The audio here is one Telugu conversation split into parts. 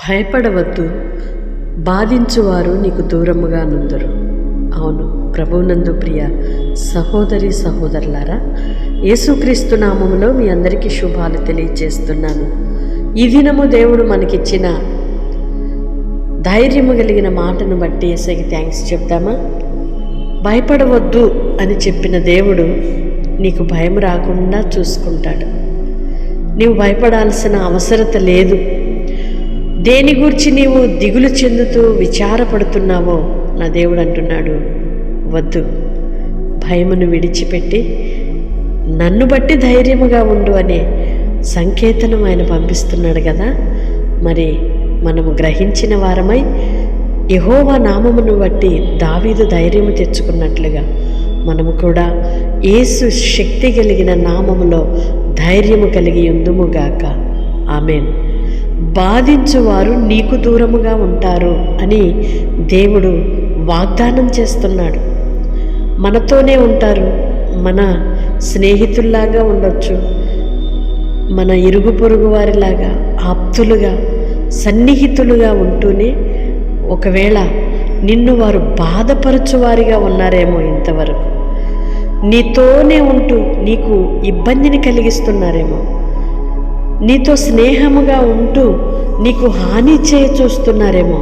భయపడవద్దు, బాధించువారు నీకు దూరముగా నుందురు. అవును ప్రభువునందు ప్రియ సహోదరి సహోదరులారా, యేసుక్రీస్తు నామములో మీ అందరికీ శుభాలు తెలియజేస్తున్నాను. ఈ దినము దేవుడు మనకిచ్చిన ధైర్యము కలిగిన మాటను బట్టి యేసయ్యకి థ్యాంక్స్ చెప్దామా? భయపడవద్దు అని చెప్పిన దేవుడు నీకు భయం రాకుండా చూసుకుంటాడు. నీవు భయపడాల్సిన అవసరత లేదు. దేని గురించి నీవు దిగులు చెందుతూ విచారపడుతున్నావో నా దేవుడు అంటున్నాడు, వద్దు, భయమును విడిచిపెట్టి నన్ను బట్టి ధైర్యముగా ఉండు అనే సంకేతనం ఆయన పంపిస్తున్నాడు కదా. మరి మనము గ్రహించిన వారమై యెహోవా నామమును బట్టి దావీదు ధైర్యము తెచ్చుకున్నట్లుగా మనము కూడా యేసు శక్తి కలిగిన నామములో ధైర్యము కలిగి ఉందుముగాక. ఆమేన్. బాధించువారు నీకు దూరముగా ఉంటారు అని దేవుడు వాగ్దానం చేస్తున్నాడు. మనతోనే ఉంటారు, మన స్నేహితుల్లాగా ఉండొచ్చు, మన ఇరుగు పొరుగు వారిలాగా ఆప్తులుగా సన్నిహితులుగా ఉంటూనే ఒకవేళ నిన్ను వారు బాధపరచువారిగా ఉన్నారేమో, ఇంతవరకు నీతోనే ఉంటూ నీకు ఇబ్బందిని కలిగిస్తున్నారేమో, నీతో స్నేహముగా ఉంటూ నీకు హాని చూస్తున్నారేమో,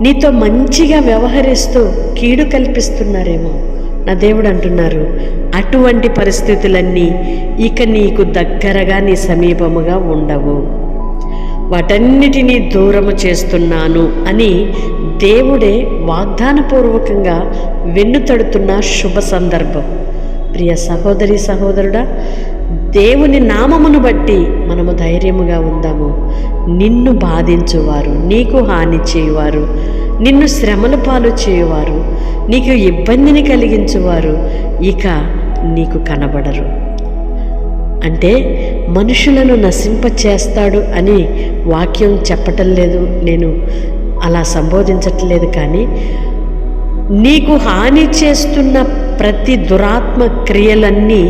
నీతో మంచిగా వ్యవహరిస్తూ కీడు కల్పిస్తున్నారేమో. నా దేవుడు అంటున్నారు, అటువంటి పరిస్థితులన్నీ ఇక నీకు దగ్గరగా నీ సమీపముగా ఉండవు, వాటన్నిటినీ దూరము చేస్తున్నాను అని దేవుడే వాగ్దానపూర్వకంగా వెన్నుతడుతున్న శుభ సందర్భం. ప్రియ సహోదరి సహోదరుడా, దేవుని నామమును బట్టి మనము ధైర్యముగా ఉందాము. నిన్ను బాధించువారు, నీకు హాని చేయువారు, నిన్ను శ్రమల పాలు చేయువారు, నీకు ఇబ్బందిని కలిగించువారు ఇక నీకు కనబడరు. అంటే మనుషులను నశింపచేస్తాడు అని వాక్యం చెప్పటం లేదు, నేను అలా సంబోధించట్లేదు. కానీ నీకు హాని చేస్తున్న ప్రతి దురాత్మ క్రియలన్నీ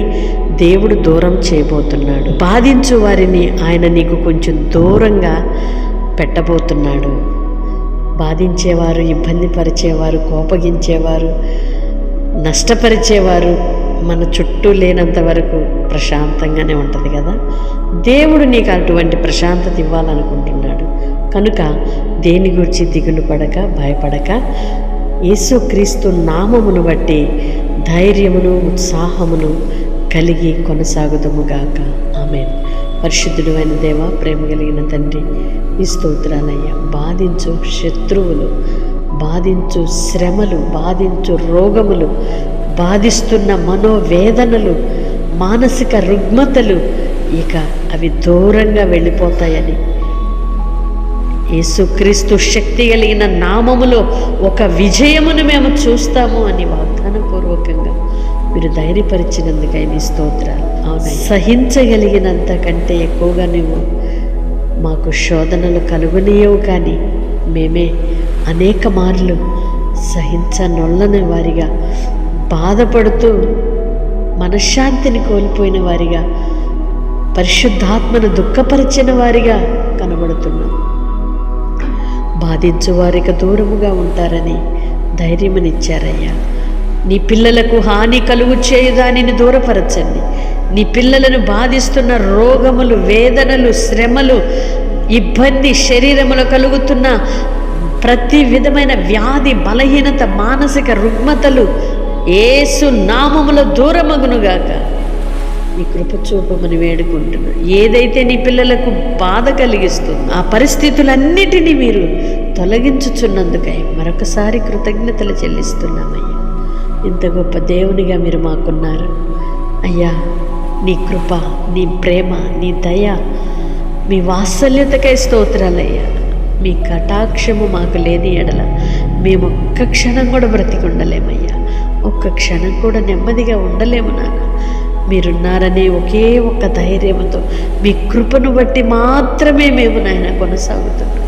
దేవుడు దూరం చేయబోతున్నాడు. బాధించు వారిని ఆయన నీకు కొంచెం దూరంగా పెట్టబోతున్నాడు. బాధించేవారు, ఇబ్బంది పరిచేవారు, కోపగించేవారు, నష్టపరిచేవారు మన చుట్టూ లేనంత వరకు ప్రశాంతంగానే ఉంటుంది కదా. దేవుడు నీకు అటువంటి ప్రశాంతత ఇవ్వాలనుకుంటున్నాడు. కనుక దేని గురించి దిగులు పడక, భయపడక, యేసుక్రీస్తు నామమును బట్టి ధైర్యమును ఉత్సాహమును కలిగి కొనసాగుదముగాక. ఆమేన్. పరిశుద్ధుడు అయిన దేవ, ప్రేమ కలిగిన తండ్రి, ఈ స్తోత్రాలయ్యా. బాధించు శత్రువులు, బాధించు శ్రమలు, బాధించు రోగములు, బాధిస్తున్న మనోవేదనలు, మానసిక రుగ్మతలు ఇక అవి దూరంగా వెళ్ళిపోతాయని, యేసుక్రీస్తు శక్తి కలిగిన నామములో ఒక విజయమును మేము చూస్తాము అని వాగ్దానపూర్వకంగా మీరు ధైర్యపరిచినందుకై నీ స్తోత్రాలు. అవును, సహించగలిగినంత కంటే ఎక్కువగా నువ్వు మాకు శోధనలు కలుగునీయవు, కానీ మేమే అనేక మార్లు సహించనొల్లని వారిగా, బాధపడుతూ మనశ్శాంతిని కోల్పోయిన వారిగా, పరిశుద్ధాత్మను దుఃఖపరిచిన వారిగా కనబడుతున్నాం. బాధించు వారికి దూరముగా ఉంటారని ధైర్యమునిచ్చారయ్యా. నీ పిల్లలకు హాని కలుగు చేయు దానిని దూరపరచండి. నీ పిల్లలను బాధిస్తున్న రోగములు, వేదనలు, శ్రమలు, ఇబ్బంది, శరీరములో కలుగుతున్న ప్రతి విధమైన వ్యాధి, బలహీనత, మానసిక రుగ్మతలు యేసు నామములో దూరమగునుగాక. నీ కృప చూపమని వేడుకుంటున్నాను. ఏదైతే నీ పిల్లలకు బాధ కలిగిస్తుందో ఆ పరిస్థితులన్నిటినీ మీరు తొలగించుచున్నందుకై మరొకసారి కృతజ్ఞతలు చెల్లిస్తున్నామయ్యా. ఇంత గొప్ప దేవునిగా మీరు మాకున్నారు అయ్యా. నీ కృప, నీ ప్రేమ, నీ దయ, మీ వాత్సల్యతకై స్తోత్రాలయ్యా. మీ కటాక్షము మాకు లేని ఎడల మేము ఒక్క క్షణం కూడా బ్రతికి ఉండలేమయ్యా. ఒక్క క్షణం కూడా నెమ్మదిగా ఉండలేము నాన్న. మీరున్నారనే ఒకే ఒక్క ధైర్యంతో, మీ కృపను బట్టి మాత్రమే మేము నాయన కొనసాగుతున్నాం.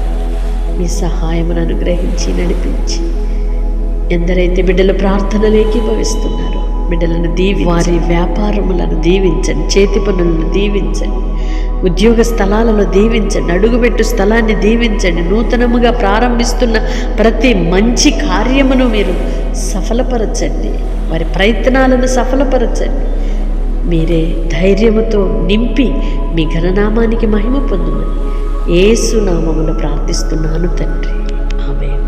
మీ సహాయమును అనుగ్రహించి నడిపించి, ఎందరైతే బిడ్డలు ప్రార్థనలు ఏకీభవిస్తున్నారో బిడ్డలను వారి వ్యాపారములను దీవించండి, చేతి పనులను దీవించండి, ఉద్యోగ స్థలాలలో దీవించండి, అడుగుబెట్టు స్థలాన్ని దీవించండి. నూతనముగా ప్రారంభిస్తున్న ప్రతి మంచి కార్యమును మీరు సఫలపరచండి, వారి ప్రయత్నాలను సఫలపరచండి. మీరే ధైర్యముతో నింపి మీ ఘననామానికి మహిమ పొందుమని యేసు నామములో ప్రార్థిస్తున్నాను తండ్రి. ఆమేన్.